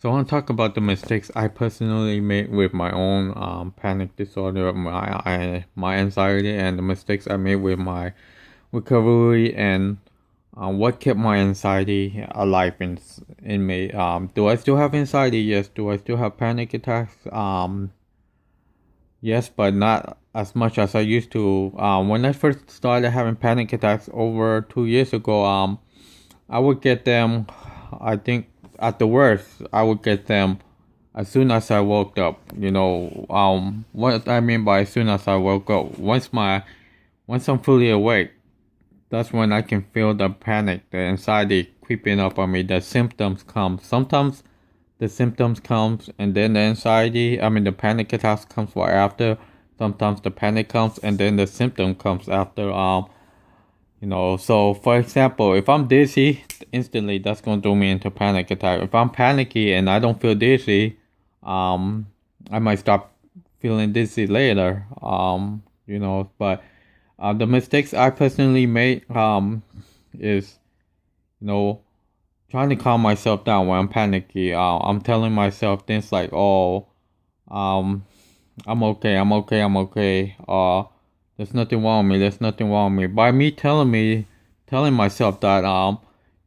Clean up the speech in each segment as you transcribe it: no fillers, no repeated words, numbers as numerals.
So I want to talk about the mistakes I personally made with my own panic disorder, my anxiety, and the mistakes I made with my recovery, and what kept my anxiety alive in me. Do I still have anxiety? Yes. Do I still have panic attacks? Yes, but not as much as I used to. When I first started having panic attacks over 2 years ago, I would get them. I think at the worst, I would get them as soon as I woke up. What I mean by as soon as I woke up, once I'm fully awake, that's when I can feel the panic, the anxiety creeping up on me. The symptoms come. Sometimes the symptoms comes and then the anxiety, the panic attacks comes right after. Sometimes the panic comes and then the symptom comes after. So for example, if I'm dizzy, instantly that's gonna throw me into panic attack. If I'm panicky and I don't feel dizzy, I might stop feeling dizzy later. But the mistakes I personally made is you know trying to calm myself down when I'm panicky. I'm telling myself things like, "Oh, um, I'm okay, I'm okay, I'm okay." There's nothing wrong with me. There's nothing wrong with me. By me telling myself that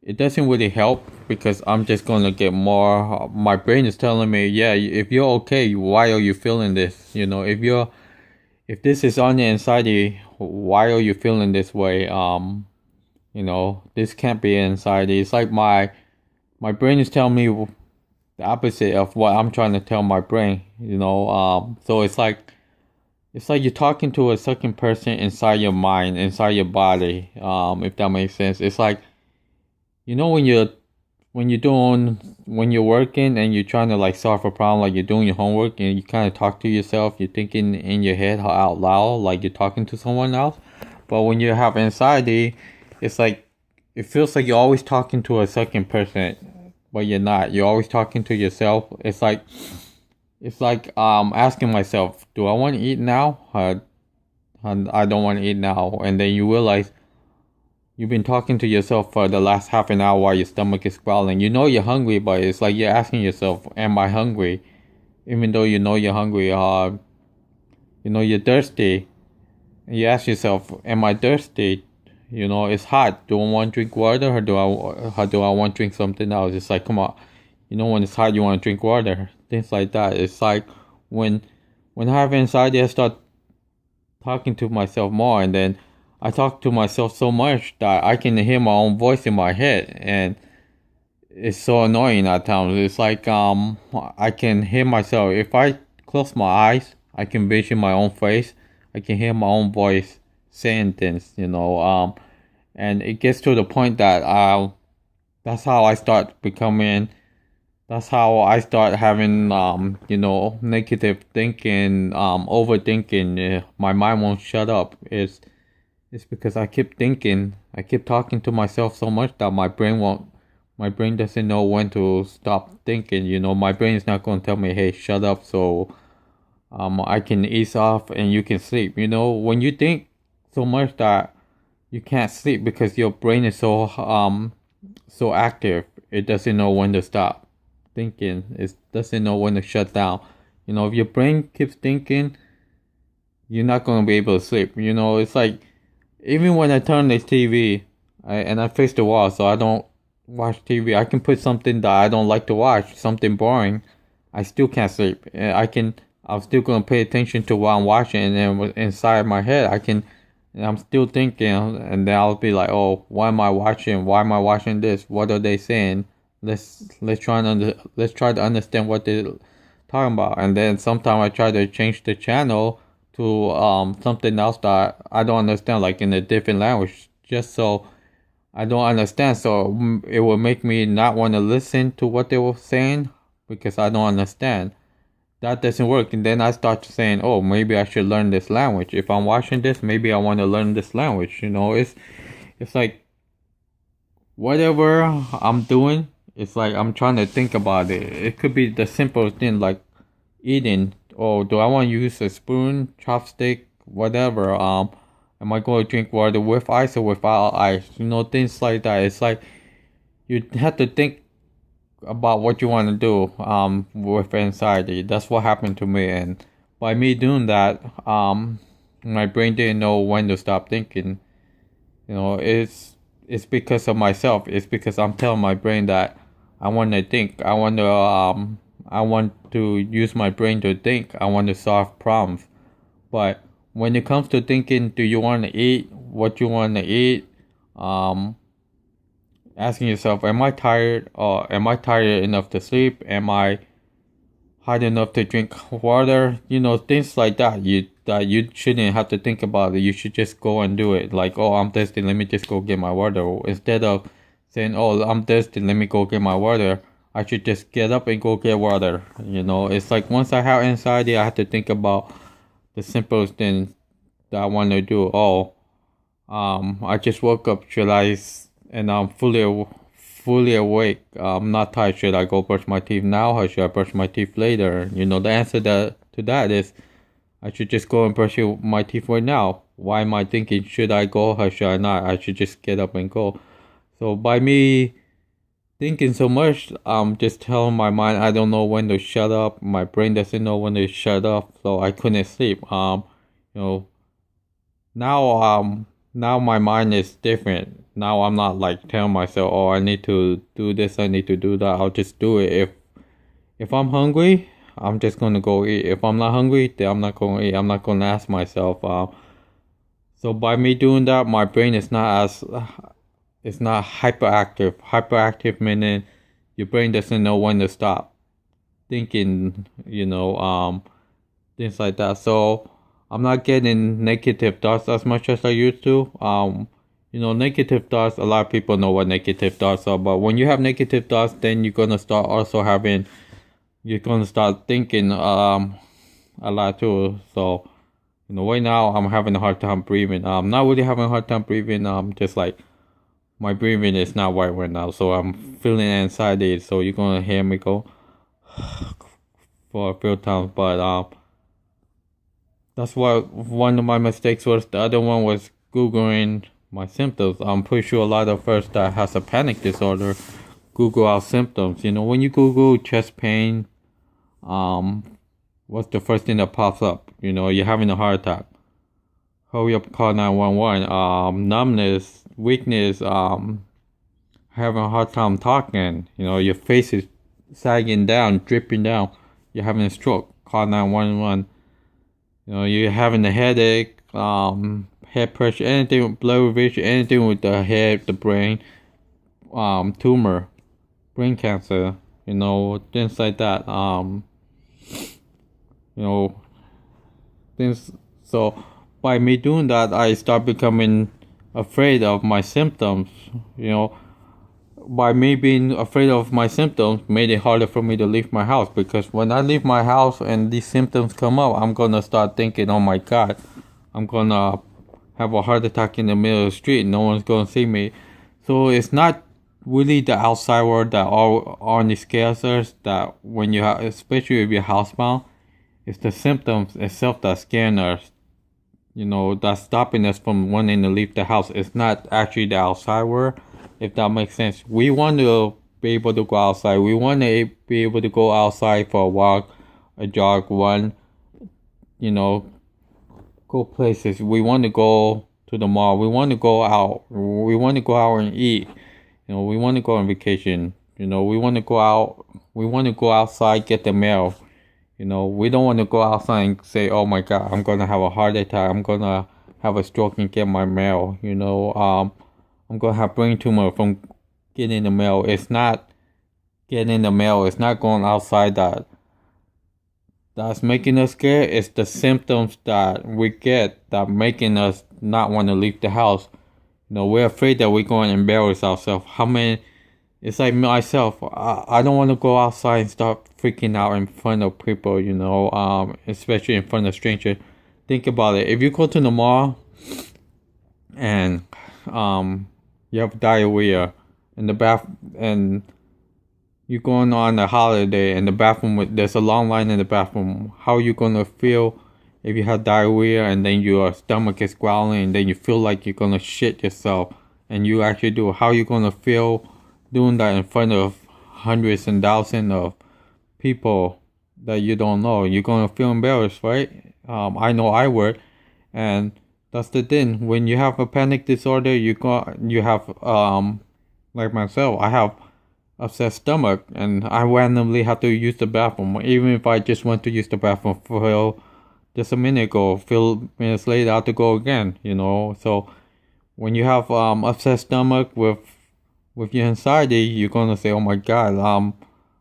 it doesn't really help because I'm just gonna get more. My brain is telling me, yeah, if you're okay, why are you feeling this? If this is on the anxiety, why are you feeling this way? This can't be anxiety. It's like my brain is telling me the opposite of what I'm trying to tell my brain. So it's like you're talking to a second person inside your mind, inside your body. If that makes sense. It's like when you're working and you're trying to like solve a problem, like you're doing your homework and you kind of talk to yourself. You're thinking in your head out loud, like you're talking to someone else. But when you have anxiety, it's like it feels like you're always talking to a second person, but you're not. You're always talking to yourself. It's like asking myself, do I want to eat now? And I don't want to eat now. And then you realize you've been talking to yourself for the last half an hour while your stomach is growling. You know you're hungry, but it's like you're asking yourself, am I hungry? Even though you know you're hungry, you're thirsty. And you ask yourself, am I thirsty? It's hot. Do I want to drink water or do I want to drink something else? It's like, come on. When it's hot, you want to drink water. Things like that. It's like when I have anxiety, I start talking to myself more, and then I talk to myself so much that I can hear my own voice in my head, and it's so annoying at times. It's like I can hear myself. If I close my eyes, I can vision my own face. I can hear my own voice saying things. And it gets to the point that that's how I start becoming. That's how I start having negative thinking, overthinking. My mind won't shut up. It's because I keep thinking. I keep talking to myself so much that my brain won't. My brain doesn't know when to stop thinking. My brain is not going to tell me, "Hey, shut up," so I can ease off and you can sleep. When you think so much that you can't sleep because your brain is so active, it doesn't know when to stop thinking. It doesn't know when to shut down. If your brain keeps thinking, you're not going to be able to sleep. It's like even when I turn this TV and I face the wall, so I don't watch TV. I can put something that I don't like to watch, something boring. I still can't sleep. I'm still gonna pay attention to what I'm watching, and then inside my head, and I'm still thinking, and then I'll be like, oh, what am I watching? Why am I watching this? What are they saying? Let's try to understand what they're talking about. And then sometimes I try to change the channel to something else that I don't understand, like in a different language, just so I don't understand. So it will make me not want to listen to what they were saying because I don't understand. That doesn't work. And then I start saying, oh, maybe I should learn this language. If I'm watching this, maybe I want to learn this language. It's like whatever I'm doing, it's like I'm trying to think about it. It could be the simple thing like eating. Oh, do I want to use a spoon, chopstick, whatever? Am I going to drink water with ice or without ice? Things like that. It's like you have to think about what you want to do with anxiety. That's what happened to me, and by me doing that, my brain didn't know when to stop thinking. It's because of myself. It's because I'm telling my brain that I want to think. I want to use my brain to think. I want to solve problems. But when it comes to thinking, do you want to eat? What you want to eat? Um, Asking yourself, am I tired? Or am I tired enough to sleep? Am I hot enough to drink water? Things like that. You shouldn't have to think about it. You should just go and do it. Like, oh, I'm thirsty. Let me just go get my water. Instead of saying, oh, I'm thirsty. Let me go get my water. I should just get up and go get water. It's like once I have anxiety, I have to think about the simplest things that I want to do. Oh, I just woke up. And I'm fully awake. I'm not tired. Should I go brush my teeth now or should I brush my teeth later? The answer to that is I should just go and brush my teeth right now. Why am I thinking should I go or should I not? I should just get up and go. So by me thinking so much, I'm just telling my mind I don't know when to shut up. My brain doesn't know when to shut up, so I couldn't sleep. You know, now my mind is different. Now I'm not like telling myself, oh, I need to do this, I need to do that. I'll just do it. If I'm hungry, I'm just gonna go eat. If I'm not hungry, then I'm not gonna eat. I'm not gonna ask myself. So by me doing that, my brain is not as it's not hyperactive. Hyperactive meaning your brain doesn't know when to stop thinking. Things like that. So I'm not getting negative thoughts as much as I used to. Negative thoughts, a lot of people know what negative thoughts are, but when you have negative thoughts, then you're gonna start thinking a lot too. So, right now I'm having a hard time breathing. I'm not really having a hard time breathing. Just like my breathing is not right now, so I'm feeling anxiety. So you're gonna hear me go for a few times, but that's what one of my mistakes was. The other one was Googling my symptoms. I'm pretty sure a lot of us that has a panic disorder Google our symptoms. When you Google chest pain, what's the first thing that pops up? You're having a heart attack. Hurry up, call 911. Numbness, weakness, having a hard time talking. Your face is sagging down, dripping down. You're having a stroke. Call 911. You're having a headache, head pressure, anything with blurry vision, anything with the head, the brain, tumor, brain cancer, things like that. Things. So by me doing that, I start becoming afraid of my symptoms. By me being afraid of my symptoms made it harder for me to leave my house, because when I leave my house and these symptoms come up, I'm gonna start thinking, oh my god, I'm gonna have a heart attack in the middle of the street. No one's gonna see me. So it's not really the outside world that only scares us. That when you have, especially if you're housebound, it's the symptoms itself that's scaring us. That's stopping us from wanting to leave the house. It's not actually the outside world, if that makes sense. We want to be able to go outside. We want to be able to go outside for a walk, a jog, run, go places. We want to go to the mall. We want to go out. We want to go out and eat. We want to go on vacation. We want to go out. We want to go outside, get the mail. We don't want to go outside and say, oh my god, I'm going to have a heart attack. I'm going to have a stroke and get my mail. I'm going to have brain tumor from getting the mail. It's not getting the mail. It's not going outside that's making us scared. It's the symptoms that we get that making us not want to leave the house. We're afraid that we're going to embarrass ourselves. It's like myself. I don't want to go outside and start freaking out in front of people, especially in front of strangers. Think about it. If you go to the mall and you have diarrhea in the bath, and you're going on a holiday and the bathroom, there's a long line in the bathroom, how are you going to feel if you have diarrhea and then your stomach is growling and then you feel like you're going to shit yourself and you actually do? How are you going to feel doing that in front of hundreds and thousands of people that you don't know, you're gonna feel embarrassed, right? I know I would, and that's the thing. When you have a panic disorder, you have like myself, I have upset stomach, and I randomly have to use the bathroom, even if I just went to use the bathroom for just a minute ago. A few minutes later, I have to go again. So when you have upset stomach with your anxiety, you're gonna say, "Oh my God,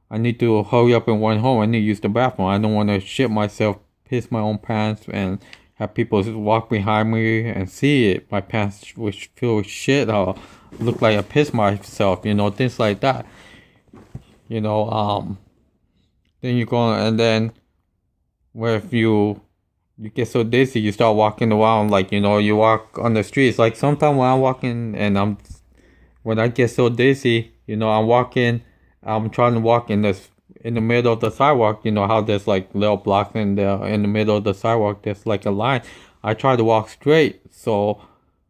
I need to hurry up and run home. I need to use the bathroom. I don't want to shit myself, piss my own pants, and have people walk behind me and see it. My pants which feel shit or look like I pissed myself. Things like that. You know, then you're going, and then where if you get so dizzy, you start walking around like you walk on the streets. Like sometimes when I'm walking and when I get so dizzy, I'm trying to walk in the middle of the sidewalk. You know how there's like little blocks in the middle of the sidewalk. There's like a line. I try to walk straight, so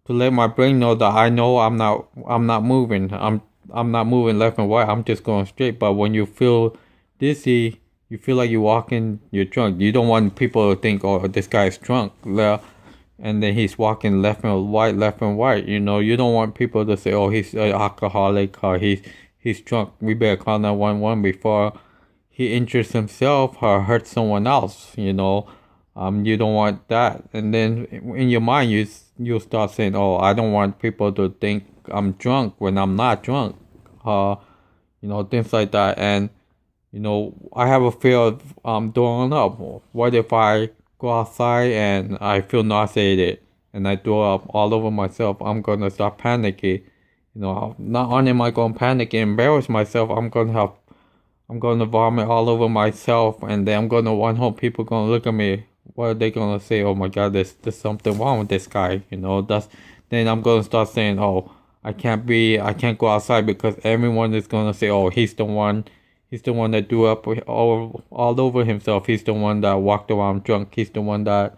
to let my brain know that I know I'm not moving. I'm not moving left and right. I'm just going straight. But when you feel dizzy, you feel like you're drunk. You don't want people to think, oh, this guy is drunk. And then he's walking left and right, left and right. You don't want people to say, oh, he's an alcoholic or he's drunk. We better call 911 before he injures himself or hurts someone else. You don't want that. And then in your mind, you'll start saying, oh, I don't want people to think I'm drunk when I'm not drunk. Things like that. And I have a fear of throwing up. What if I go outside and I feel nauseated and I throw up all over myself? I'm gonna start panicking. Not only am I gonna panic and embarrass myself, I'm gonna vomit all over myself, and then I'm gonna run home. People gonna look at me. What are they gonna say? Oh my God, there's something wrong with this guy. Then I'm gonna start saying, oh, I can't go outside because everyone is gonna say, oh, he's the one that threw up all over himself. He's the one that walked around drunk. He's the one that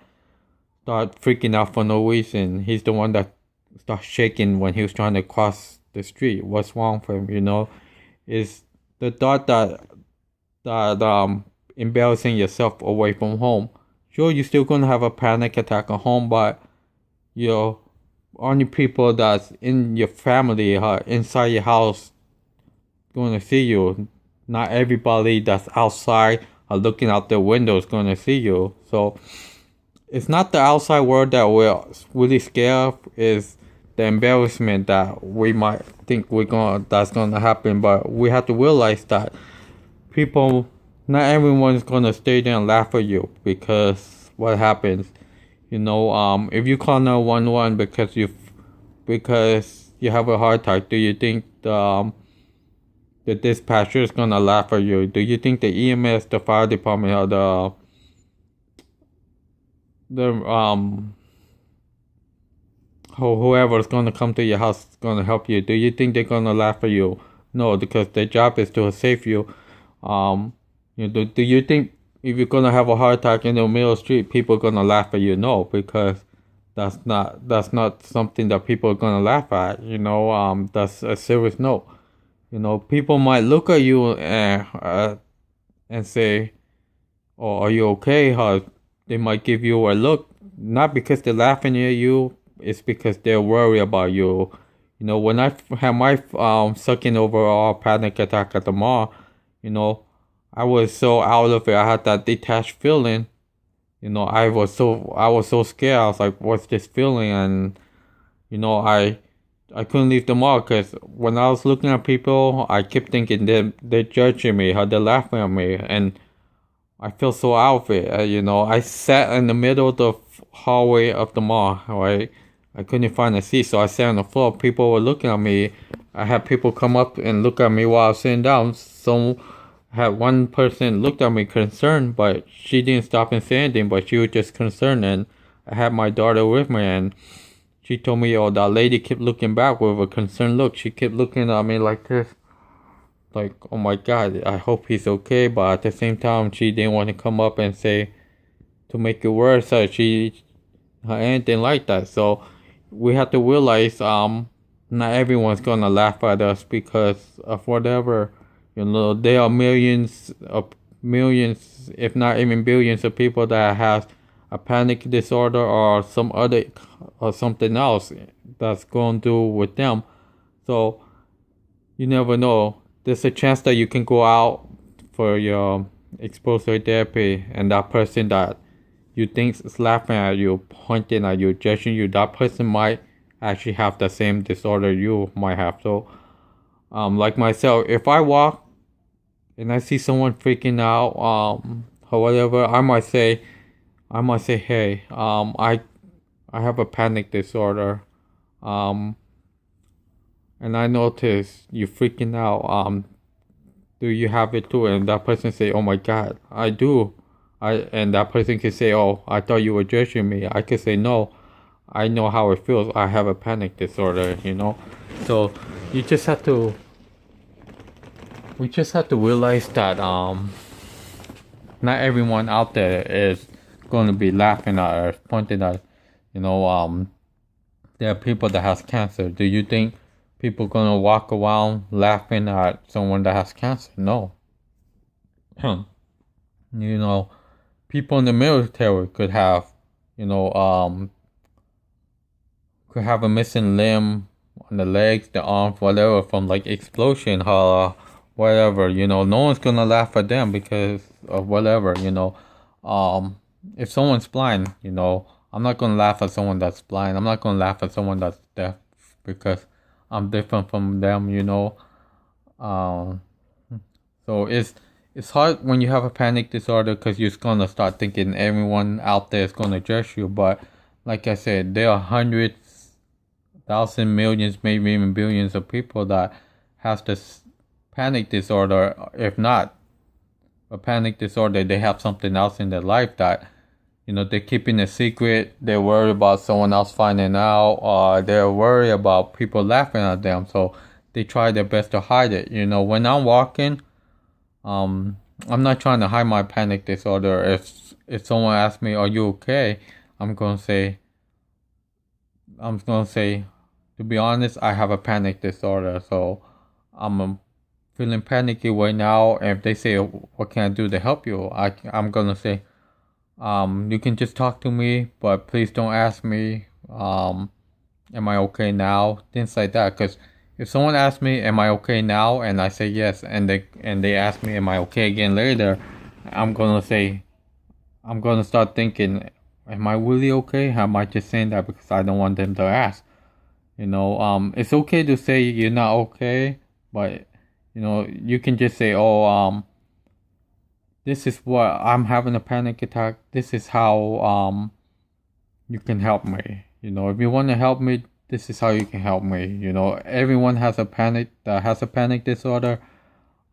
started freaking out for no reason. He's the one that started shaking when he was trying to cross the street. What's wrong for him? Is the thought that embarrassing yourself away from home. Sure, you're still gonna have a panic attack at home, but only people that's in your family inside your house gonna see you. Not everybody that's outside or looking out their window is gonna see you. So it's not the outside world that we're really scared of. Is the embarrassment that we might think that's gonna happen. But we have to realize that not everyone is gonna stay there and laugh at you, because what happens, if you call 911 because you have a heart attack, do you think the dispatcher is gonna laugh at you? Do you think the EMS, the fire department, or whoever is gonna come to your house is gonna help you? Do you think they're gonna laugh at you? No, because their job is to save you. Do you think if you're gonna have a heart attack in the middle of the street, people are gonna laugh at you? No, because that's not something that people are gonna laugh at. That's a serious no. People might look at you and say, "Oh, are you okay?" They might give you a look, not because they're laughing at you. It's because they're worried about you. When I had my second overall panic attack at the mall, I was so out of it. I had that detached feeling. I was so scared. I was like, "What's this feeling?" And I couldn't leave the mall because when I was looking at people, I kept thinking they're judging me, how they're laughing at me, and I feel so out of it. I sat in the middle of the hallway of the mall, right? I couldn't find a seat, so I sat on the floor. People were looking at me. I had people come up and look at me while I was sitting down. So I had one person looked at me concerned, but she didn't stop and say anything, but she was just concerned. And I had my daughter with me, and she told me, oh, that lady kept looking back with a concerned look. She kept looking at me like this. Like, oh my God, I hope he's okay. But at the same time, she didn't want to come up and say, to make it worse, anything like that. So we have to realize, not everyone's gonna laugh at us because of whatever. You know, there are millions, if not even billions, of people that has a panic disorder or some other or something else that's going to do with them. So you never know. There's a chance that you can go out for your exposure therapy, and that person that you think is laughing at you, pointing at you, judging you, that person might actually have the same disorder you might have. So, like myself, if I walk and I see someone freaking out, or whatever, I might say, hey, I have a panic disorder, um, and I notice you freaking out. Do you have it too? And that person say, oh my God, I do. And that person can say, oh, I thought you were judging me. I could say, no, I know how it feels. I have a panic disorder, you know. So you just have to. We just have to realize that not everyone out there is going to be laughing at us, pointing at, you know, there are people that has cancer. Do you think people gonna walk around laughing at someone that has cancer? No. You know, people in the military could have, you know, could have a missing limb on the legs, the arms, whatever, from like explosion or whatever. You know, no one's gonna laugh at them because of whatever. You know, if someone's blind, you know, I'm not gonna laugh at someone that's blind. I'm not gonna laugh at someone that's deaf because I'm different from them. You know, um, so it's hard when you have a panic disorder because you're gonna start thinking everyone out there is gonna judge you. But like I said, there are hundreds, thousands, millions, maybe even billions of people that has this panic disorder. If not a panic disorder, they have something else in their life that, you know, they're keeping a secret. They're worried about someone else finding out, or they're worried about people laughing at them. So they try their best to hide it. You know, when I'm walking, I'm not trying to hide my panic disorder. If someone asks me, "Are you okay?" I'm gonna say, to be honest, I have a panic disorder. So I'm feeling panicky right now. And if they say, "What can I do to help you?" I'm gonna say, you can just talk to me, but please don't ask me, am I okay now? Things like that. Because if someone asks me, am I okay now? And I say yes, and they ask me, am I okay again later? I'm gonna start thinking, am I really okay? Am I just saying that because I don't want them to ask? You know, it's okay to say you're not okay, but you know, you can just say, oh, this is what I'm having a panic attack. This is how you can help me. You know, if you want to help me, this is how you can help me. You know, everyone has a panic disorder.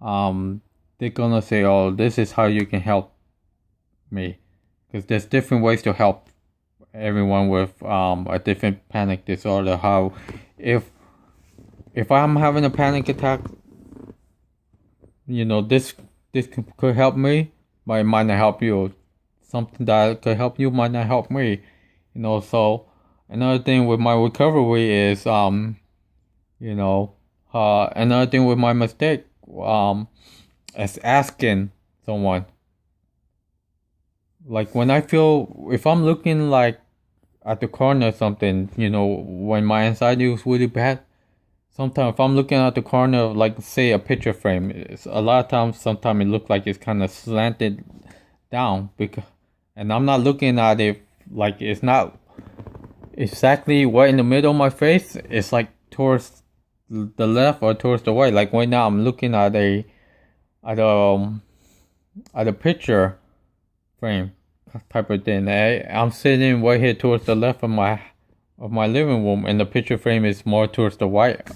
They're gonna say, oh, this is how you can help me, because there's different ways to help everyone with a different panic disorder. How if I'm having a panic attack, you know, this could help me, but it might not help you. Something that could help you might not help me. You know, so another thing with my recovery is you know, another thing with my mistake is asking someone. Like when I feel, if I'm looking like at the corner or something, you know, when my anxiety was really bad, sometimes if I'm looking at the corner of, like, say, a picture frame, a lot of times, sometimes it looks like it's kind of slanted down, and I'm not looking at it like it's not exactly right in the middle of my face. It's like towards the left or towards the right. Like right now, I'm looking at a picture frame type of thing. I'm sitting right here towards the left of my living room, and the picture frame is more towards the right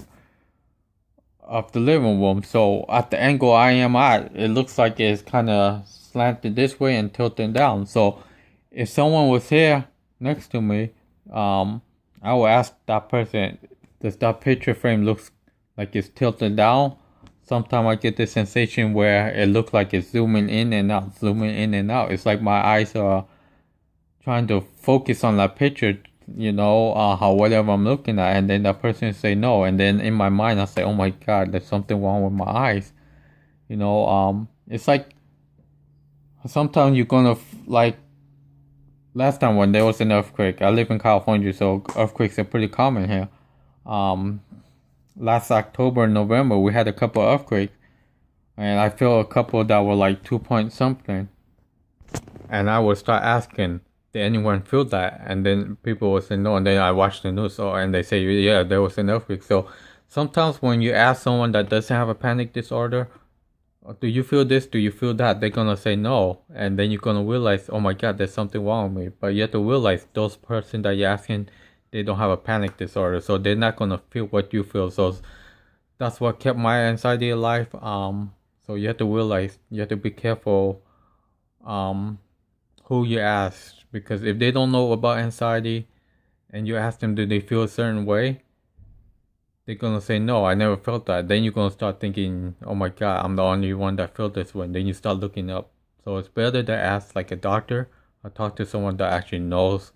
of the living room. So at the angle I am at, it looks like it's kind of slanted this way and tilting down. So if someone was here next to me, I will ask that person, does that picture frame looks like it's tilted down? Sometimes I get the sensation where it looks like it's zooming in and out, zooming in and out. It's like my eyes are trying to focus on that picture, you know, how whatever I'm looking at, and then that person say no, and then in my mind I say, oh my God, there's something wrong with my eyes, It's like sometimes you're gonna like last time when there was an earthquake. I live in California, so earthquakes are pretty common here. Um, Last October and November we had a couple of earthquakes, and I feel a couple that were like 2 point something, and I would start asking, did anyone feel that? And then people would say no, and then I watch the news, and they say yeah, there was an earthquake. So sometimes when you ask someone that doesn't have a panic disorder, do you feel this? Do you feel that? They're gonna say no, and then you're gonna realize, oh my God, there's something wrong with me. But you have to realize those person that you're asking, they don't have a panic disorder, so they're not gonna feel what you feel. So that's what kept my anxiety alive. So you have to realize, you have to be careful, who you ask, because if they don't know about anxiety, and you ask them, do they feel a certain way? They're gonna say no, I never felt that. Then you're gonna start thinking, oh my God, I'm the only one that felt this way. Then you start looking up. So it's better to ask like a doctor or talk to someone that actually knows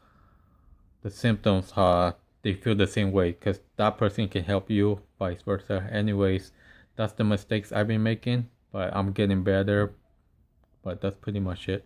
the symptoms. They feel the same way, because that person can help you, vice versa. Anyways, that's the mistakes I've been making, but I'm getting better. But that's pretty much it.